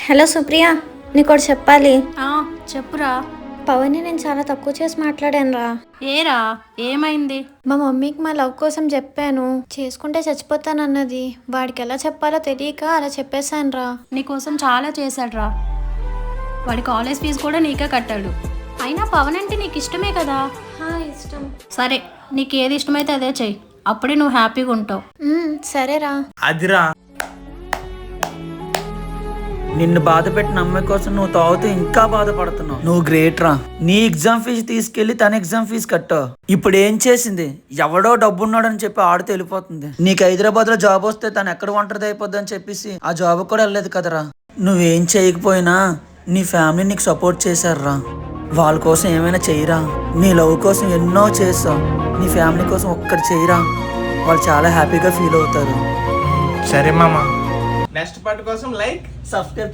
Hello Supriya, నీకోటి చెప్పాలి. చెప్పురా. పవన్ని నేను చాలా తక్కువ చేసి మాట్లాడాను రా. ఏరా, ఏమైంది? మా మమ్మీకి మా లవ్ కోసం చెప్పాను, చేసుకుంటే చచ్చిపోతానన్నది. వాడికి ఎలా చెప్పాలో తెలియక అలా చెప్పేశాను రా. నీకోసం చాలా చేశాడ్రా. వాడి కాలేజ్ ఫీజు కూడా నీకే కట్టాడు. అయినా పవన్ అంటే నీకు ఇష్టమే కదా? ఇష్టం. సరే, నీకు ఏది ఇష్టమైతే అదే చెయ్యి, అప్పుడే నువ్వు హ్యాపీగా ఉంటావు. సరేరా. అదిరా, నిన్ను బాధ పెట్టిన అమ్మాయి కోసం నువ్వు తాగుతూ ఇంకా బాధపడుతున్నావు. నువ్వు గ్రేట్ రా. నీ ఎగ్జామ్ ఫీజు తీసుకెళ్లి తన ఎగ్జామ్ ఫీజు కట్టావు. ఇప్పుడు ఏం చేసింది? ఎవడో డబ్బున్నాడని చెప్పి ఆడుతూ వెళ్ళిపోతుంది. నీకు హైదరాబాద్ లో జాబ్ వస్తే తను ఎక్కడ ఒంటరిది అయిపోద్ది అని చెప్పేసి ఆ జాబ్ కూడా వెళ్ళలేదు కదరా. నువ్వేం చేయకపోయినా నీ ఫ్యామిలీ నీకు సపోర్ట్ చేశారా. వాళ్ళ కోసం ఏమైనా చెయ్యరా. నీ లవ్ కోసం ఎన్నో చేసావు, నీ ఫ్యామిలీ కోసం ఒక్కటి చెయ్యరా. వాళ్ళు చాలా హ్యాపీగా ఫీల్ అవుతారు. సరే మామ, నెక్స్ట్ పార్ట్ కోసం లైక్ సబ్స్క్రైబ్